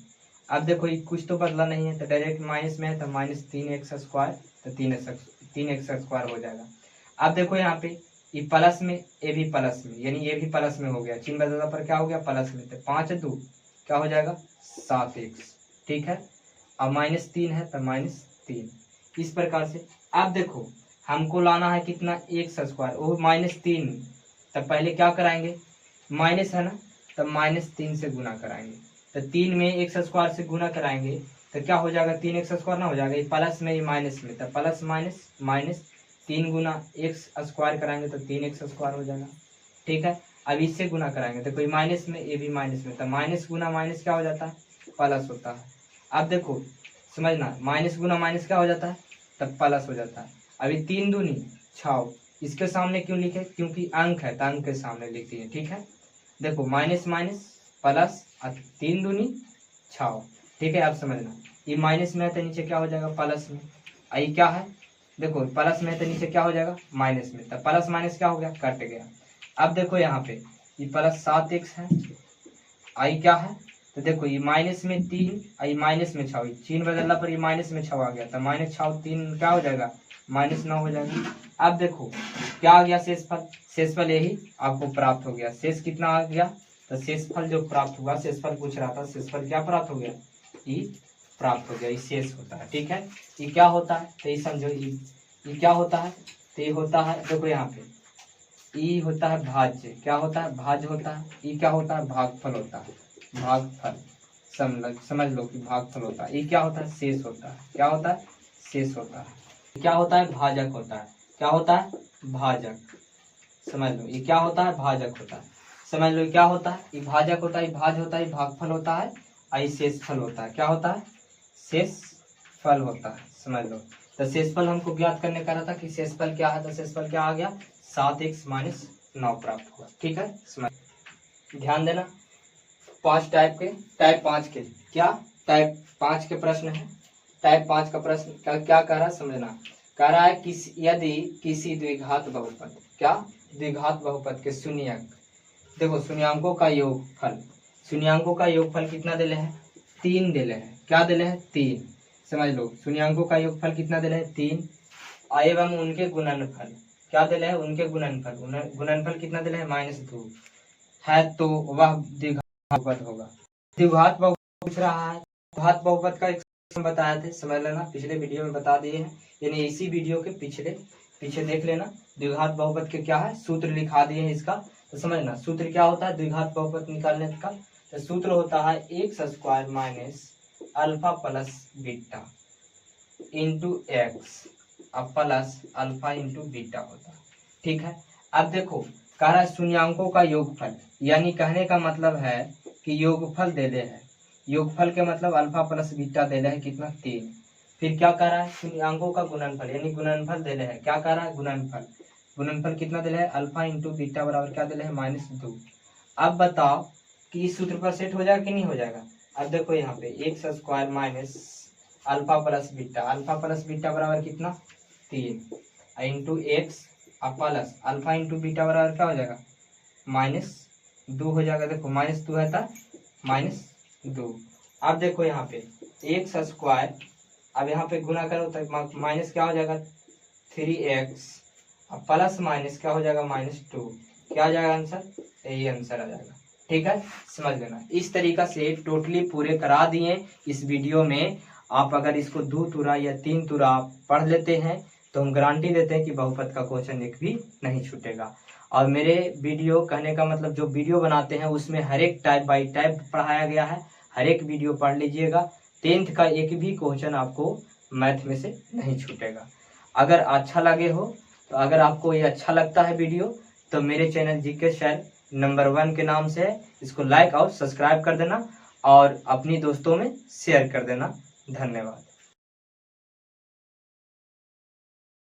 अब देखो ये कुछ तो बदला नहीं है, तो डायरेक्ट माइनस में है, तो माइनस 3x स्क्वायर, तो 3x स्क्वायर हो जाएगा। अब देखो यहाँ पे ये प्लस में, ये भी प्लस में, यानी ये भी प्लस में हो गया, चिन्ह बदलने पर क्या हो गया, प्लस में, तो 5 2 क्या हो जाएगा, 7x, ठीक है। अब माइनस 3 है तो माइनस 3, इस प्रकार से। अब देखो हमको लाना है कितना, x स्क्वायर, वो माइनस 3, तब पहले क्या कराएंगे, माइनस है ना, तब माइनस 3 से गुना कराएंगे, तो 3 में x स्क्वायर से गुना कराएंगे तो क्या हो जाएगा, 3x स्क्वायर ना हो जाएगा, ये प्लस में ये माइनस में, तो प्लस माइनस माइनस 3 गुना x स्क्वायर कराएंगे तो 3x स्क्वायर हो जाएगा, ठीक है। अब इससे गुना कराएंगे तो कोई माइनस में, ये भी माइनस में, तो माइनस गुना माइनस क्या हो जाता है, प्लस होता है। अब देखो समझना, माइनस गुना माइनस क्या हो जाता है, तब प्लस हो जाता है। अभी 3 दूनी 6, इसके सामने क्यों लिखे, क्योंकि अंक है तो अंक के सामने लिख दिए, ठीक है। देखो माइनस माइनस प्लस, 3 दूनी 6, ठीक है। अब समझना ये माइनस में है तो नीचे क्या हो जाएगा, प्लस में, आई क्या है, देखो प्लस में है तो नीचे क्या हो जाएगा, माइनस में, तो प्लस माइनस क्या हो गया, कट गया। अब देखो यहाँ पे ये प्लस 7x है, आई क्या है, तो देखो ये माइनस में 3, आई माइनस में 6, चिन्ह बदलना पर ये माइनस में 6 आ गया, तो माइनस 6 3 क्या हो जाएगा, माइनस 9 हो जाएगा। अब देखो क्या आ गया, शेषफल यही आपको प्राप्त हो गया। शेष कितना आ गया, तो शेषफल जो प्राप्त हुआ, शेषफल पूछ रहा था, शेषफल क्या प्राप्त हो गया, ई प्राप्त हो गया, ये शेष होता है, ठीक है। ये क्या होता है, तो ये समझो ये क्या होता है, तो ये होता है, देखो यहाँ पे ई होता है भाज्य, क्या होता है, भाज्य होता है। ई क्या होता है, भागफल होता है, भागफल, समझ लो कि भागफल होता है। ये क्या होता है, शेष होता है, क्या होता है, शेष होता है। क्या होता है, भाजक होता है, क्या होता है, भाजक, समझ लो ये क्या होता है, भाजक होता है, समझ लो क्या होता है, ये भाजक होता है, भाज होता है, भागफल होता है, आई शेषफल होता है, क्या होता है, शेषफल होता है, समझ लो। तो शेषफल हमको ज्ञात करने का रहा था कि शेषफल क्या है, तो शेषफल क्या आ गया, 7x माइनस 9 प्राप्त हुआ, ठीक है। समझ ध्यान देना, 5 टाइप के, टाइप 5 के, क्या टाइप 5 के प्रश्न है। टाइप 5 का प्रश्न क्या कह रहा है, समझना, कह रहा है यदि किसी द्विघात बहुपद, क्या द्विघात बहुपद के शून्यक, देखो शून्यांकों का योगफल, शून्यांकों का योगफल कितना दिले है, 3 दिले है, क्या दिले है, 3, समझ लो शून्यांकों का योगफल कितना दिले है, 3, एवं उनके गुणनफल क्या दिले है, उनके गुणनफल कितना दिले है, -2 है, तो वह द्विघात बहुपद होगा। द्विघात बहुपद पूछ रहा है, द्विघात बहुपद का एक बताया थे, समझ लेना, पिछले वीडियो में बता दिए हैं, यानी इसी वीडियो के पीछे देख लेना। द्विघात बहुपद के क्या है, सूत्र लिखा दिए हैं इसका, तो समझना सूत्र क्या होता है द्विघात बहुपद निकालने का, तो सूत्र होता है x square minus alpha plus beta into x plus alpha into beta होता है, ठीक है। अब देखो कह रहा है शून्यांकों का योगफल, यानी कहने का मतलब है कि योगफल दे दे है, योगफल के मतलब अल्फा प्लस बीटा दे दे है कितना 3। फिर क्या कह रहा है शून्यांकों का गुणनफल, यानी गुणनफल दे दे है, क्या कह रहा है गुणनफल, गुणनफल कितना दे रहा है अल्फा इंटू बीटा बराबर क्या दे रहा है -2। अब बताओ कि इस सूत्र पर सेट हो जाएगा कि नहीं हो जाएगा। अब देखो यहाँ पे x square minus alpha plus beta बराबर कितना 3 into x plus alpha into beta बराबर क्या हो जाएगा -2 हो जाएगा। देखो -2 है था -2। अब देखो यहाँ पे एक्स स्क्वायर, अब यहाँ पे गुना करो तो माइनस क्या हो जाएगा 3x प्लस माइनस क्या हो जाएगा -2। क्या आ जाएगा आंसर, यही आंसर आ जाएगा। ठीक है, समझ लेना। इस तरीका से टोटली पूरे करा दिए इस वीडियो में। आप अगर इसको 2 तुरा या 3 तुरा पढ़ लेते हैं तो हम गारंटी देते हैं कि बहुपद का क्वेश्चन एक भी नहीं छूटेगा। और मेरे वीडियो कहने का मतलब जो वीडियो बनाते हैं उसमें हर एक टाइप बाई टाइप पढ़ाया गया है, हर एक वीडियो पढ़ लीजिएगा। 10th का एक भी क्वेश्चन आपको मैथ में से नहीं छूटेगा। अगर अच्छा लगे हो तो अगर आपको ये अच्छा लगता है वीडियो तो मेरे चैनल जीके सर नंबर 1 के नाम से है, इसको लाइक और सब्सक्राइब कर देना और अपनी दोस्तों में शेयर कर देना। धन्यवाद।